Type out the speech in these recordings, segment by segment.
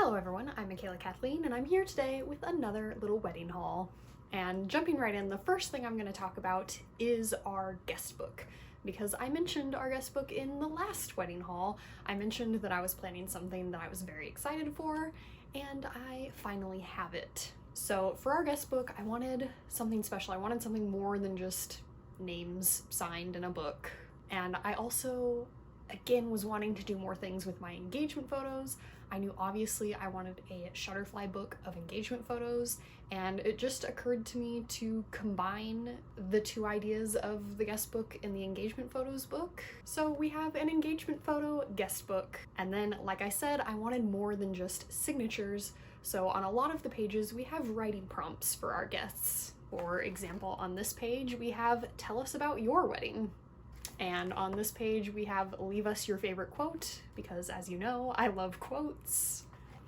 Hello everyone, I'm Michaela Kathleen and I'm here today with another little wedding haul. And jumping right in, the first thing I'm going to talk about is our guest book. Because I mentioned our guest book in the last wedding haul. I mentioned that I was planning something that I was very excited for, and I finally have it. So for our guest book, I wanted something special. I wanted something more than just names signed in a book. And I also, again, was wanting to do more things with my engagement photos. I knew obviously I wanted a Shutterfly book of engagement photos, and it just occurred to me to combine the two ideas of the guest book and the engagement photos book. So we have an engagement photo guest book, and then like I said, I wanted more than just signatures, so on a lot of the pages we have writing prompts for our guests. For example, on this page we have "Tell us about your wedding." And on this page we have "Leave us your favorite quote," because as you know, I love quotes.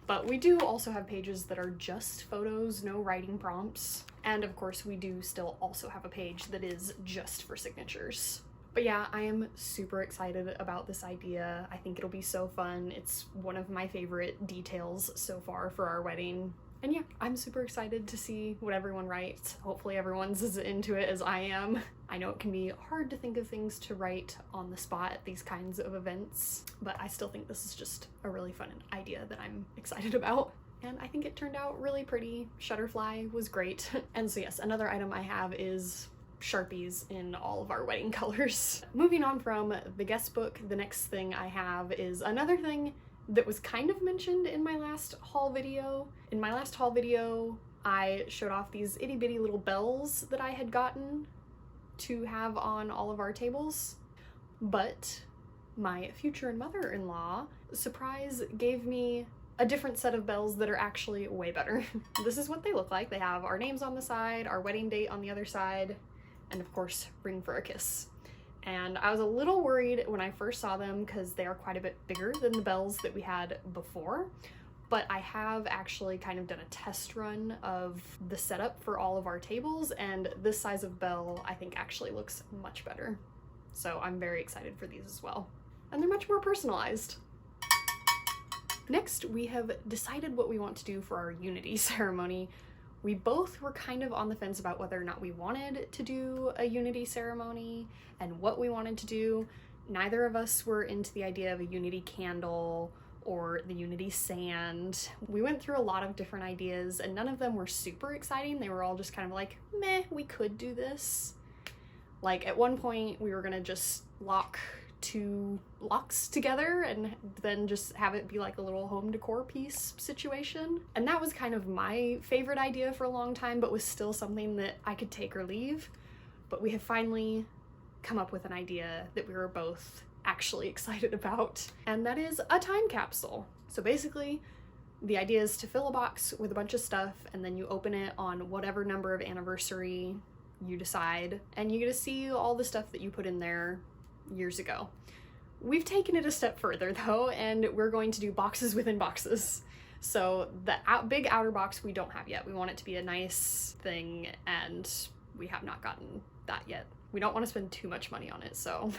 But we do also have pages that are just photos, no writing prompts. And of course we do still also have a page that is just for signatures. But yeah, I am super excited about this idea. I think it'll be so fun. It's one of my favorite details so far for our wedding. And yeah, I'm super excited to see what everyone writes. Hopefully everyone's as into it as I am. I know it can be hard to think of things to write on the spot at these kinds of events, but I still think this is just a really fun idea that I'm excited about. And I think it turned out really pretty. Shutterfly was great. And so yes, another item I have is Sharpies in all of our wedding colors. Moving on from the guest book, the next thing I have is another thing that was kind of mentioned in my last haul video. In my last haul video, I showed off these itty bitty little bells that I had gotten to have on all of our tables, but my future mother-in-law, surprise, gave me a different set of bells that are actually way better. This is what they look like. They have our names on the side, our wedding date on the other side, and of course, ring for a kiss. And I was a little worried when I first saw them because they are quite a bit bigger than the bells that we had before, but I have actually kind of done a test run of the setup for all of our tables, and this size of bell I think actually looks much better. So I'm very excited for these as well. And they're much more personalized. Next, we have decided what we want to do for our Unity ceremony. We both were kind of on the fence about whether or not we wanted to do a Unity ceremony and what we wanted to do. Neither of us were into the idea of a Unity candle or the Unity sand. We went through a lot of different ideas and none of them were super exciting. They were all just kind of like, meh, we could do this. Like at one point we were gonna just lock two locks together and then just have it be like a little home decor piece situation. And that was kind of my favorite idea for a long time, but was still something that I could take or leave. But we have finally come up with an idea that we were both actually excited about, and that is a time capsule. So basically the idea is to fill a box with a bunch of stuff and then you open it on whatever number of anniversary you decide, and you get to see all the stuff that you put in there years ago. We've taken it a step further though, and we're going to do boxes within boxes. So the big outer box we don't have yet. We want it to be a nice thing, and we have not gotten that yet. We don't want to spend too much money on it, so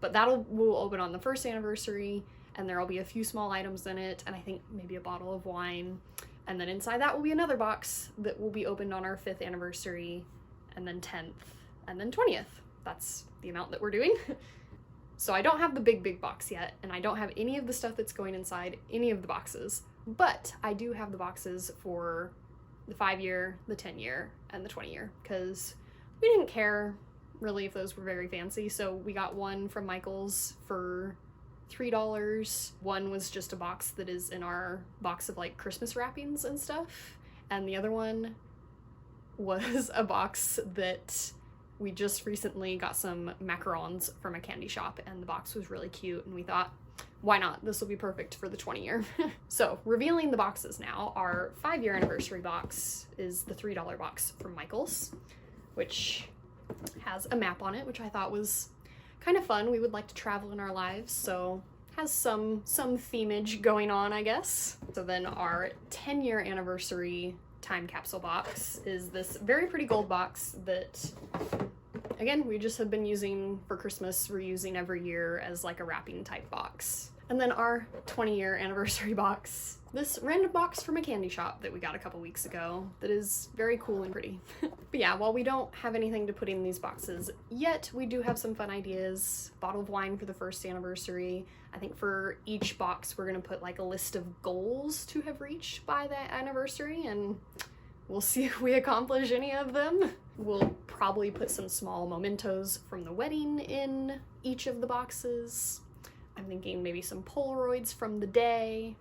but we'll open on the first anniversary, and there'll be a few small items in it, and I think maybe a bottle of wine. And then inside that will be another box that will be opened on our 5th anniversary, and then 10th, and then 20th. That's the amount that we're doing. So I don't have the big box yet, and I don't have any of the stuff that's going inside any of the boxes, but I do have the boxes for the 5-year, the 10-year, and the 20-year, because we didn't care really if those were very fancy. So we got one from Michael's for $3. One was just a box that is in our box of like Christmas wrappings and stuff, and the other one was a box that we just recently got some macarons from a candy shop, and the box was really cute, and we thought, why not? This will be perfect for the 20-year. So revealing the boxes now, our 5-year anniversary box is the $3 box from Michael's, which has a map on it, which I thought was kind of fun. We would like to travel in our lives, so has some themage going on, I guess. So then our 10-year anniversary time capsule box is this very pretty gold box that, again, we just have been using for Christmas, reusing every year as like a wrapping type box. And then our 20-year anniversary box this random box from a candy shop that we got a couple weeks ago that is very cool and pretty. But yeah, while we don't have anything to put in these boxes yet, we do have some fun ideas. Bottle of wine for the 1st anniversary. I think for each box we're gonna put like a list of goals to have reached by that anniversary, and we'll see if we accomplish any of them. We'll probably put some small mementos from the wedding in each of the boxes. I'm thinking maybe some Polaroids from the day.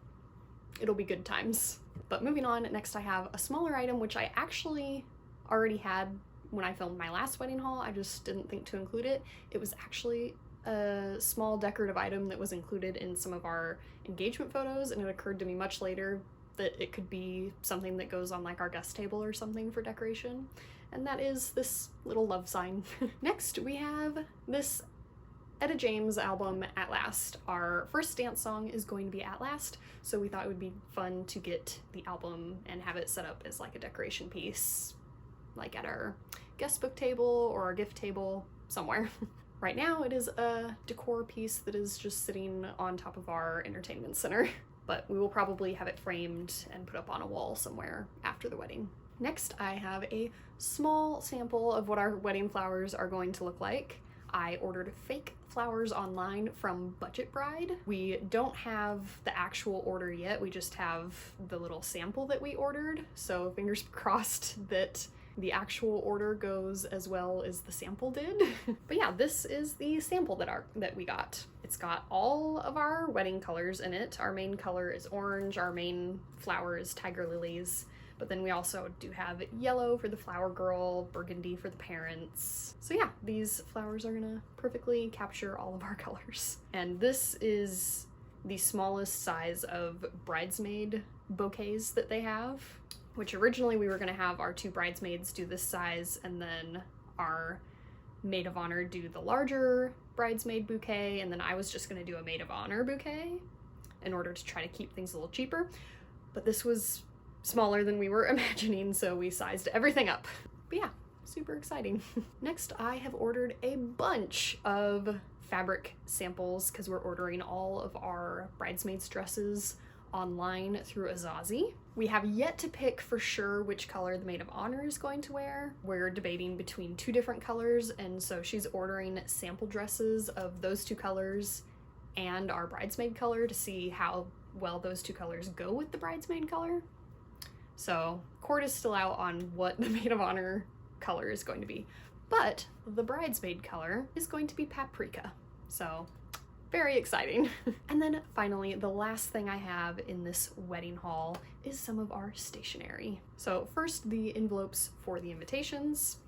It'll be good times. But moving on, next I have a smaller item which I actually already had when I filmed my last wedding haul. I just didn't think to include it. It was actually a small decorative item that was included in some of our engagement photos, and it occurred to me much later that it could be something that goes on like our guest table or something for decoration. And that is this little love sign. Next we have this Etta James album, At Last. Our first dance song is going to be At Last, so we thought it would be fun to get the album and have it set up as like a decoration piece, like at our guest book table or our gift table somewhere. Right now it is a decor piece that is just sitting on top of our entertainment center, but we will probably have it framed and put up on a wall somewhere after the wedding. Next I have a small sample of what our wedding flowers are going to look like. I ordered fake flowers online from Budget Bride. We don't have the actual order yet, we just have the little sample that we ordered, so fingers crossed that the actual order goes as well as the sample did. But yeah, this is the sample that we got. It's got all of our wedding colors in it. Our main color is orange, our main flower is tiger lilies, but then we also do have yellow for the flower girl, burgundy for the parents. So yeah, these flowers are gonna perfectly capture all of our colors. And this is the smallest size of bridesmaid bouquets that they have, which originally we were gonna have our 2 bridesmaids do this size and then our maid of honor do the larger bridesmaid bouquet, and then I was just gonna do a maid of honor bouquet in order to try to keep things a little cheaper. But this was smaller than we were imagining, so we sized everything up. But yeah, super exciting. Next, I have ordered a bunch of fabric samples because we're ordering all of our bridesmaids dresses online through Azazi. We have yet to pick for sure which color the maid of honor is going to wear. We're debating between 2 different colors, and so she's ordering sample dresses of those 2 colors and our bridesmaid color to see how well those 2 colors go with the bridesmaid color. So court is still out on what the maid of honor color is going to be, but the bridesmaid color is going to be paprika. So very exciting. And then finally, the last thing I have in this wedding haul is some of our stationery. So first, the envelopes for the invitations,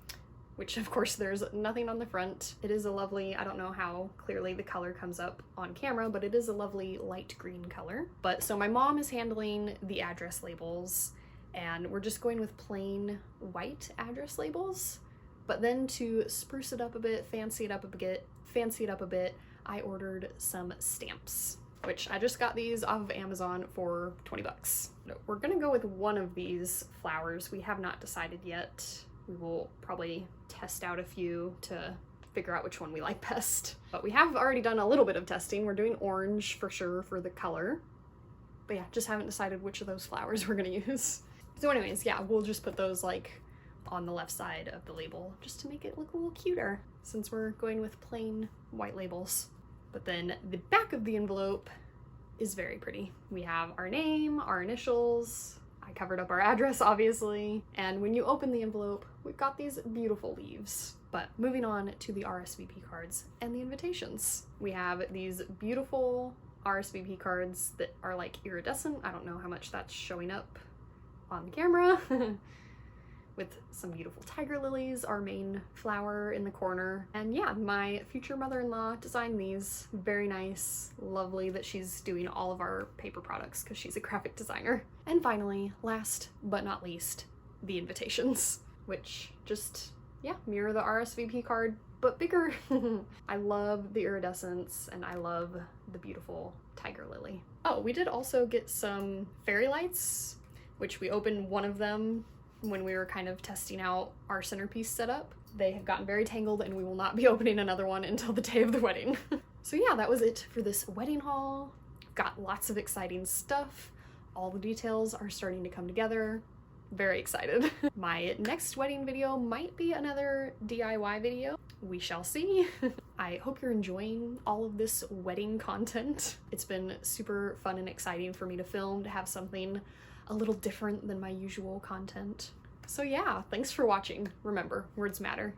which of course there's nothing on the front. It is a lovely, I don't know how clearly the color comes up on camera, but it is a lovely light green color. But so my mom is handling the address labels, and we're just going with plain white address labels. But then to spruce it up a bit, fancy it up a bit, I ordered some stamps, which I just got these off of Amazon for 20 bucks. We're gonna go with one of these flowers. We have not decided yet. We will probably test out a few to figure out which one we like best. But we have already done a little bit of testing. We're doing orange for sure for the color. But yeah, just haven't decided which of those flowers we're gonna use. So anyways, yeah, we'll just put those like on the left side of the label just to make it look a little cuter since we're going with plain white labels. But then the back of the envelope is very pretty. We have our name, our initials, I covered up our address obviously, and when you open the envelope, we've got these beautiful leaves. But moving on to the RSVP cards and the invitations. We have these beautiful RSVP cards that are like iridescent. I don't know how much that's showing up on the camera. With some beautiful tiger lilies, our main flower in the corner. And yeah, my future mother-in-law designed these. Very nice, lovely that she's doing all of our paper products because she's a graphic designer. And finally, last but not least, the invitations, which just, yeah, mirror the RSVP card, but bigger. I love the iridescence and I love the beautiful tiger lily. Oh, we did also get some fairy lights, which we opened one of them when we were kind of testing out our centerpiece setup. They have gotten very tangled and we will not be opening another one until the day of the wedding. So yeah, that was it for this wedding haul. Got lots of exciting stuff. All the details are starting to come together. Very excited. My next wedding video might be another DIY video. We shall see. I hope you're enjoying all of this wedding content. It's been super fun and exciting for me to film, to have something a little different than my usual content. So yeah, thanks for watching. Remember, words matter.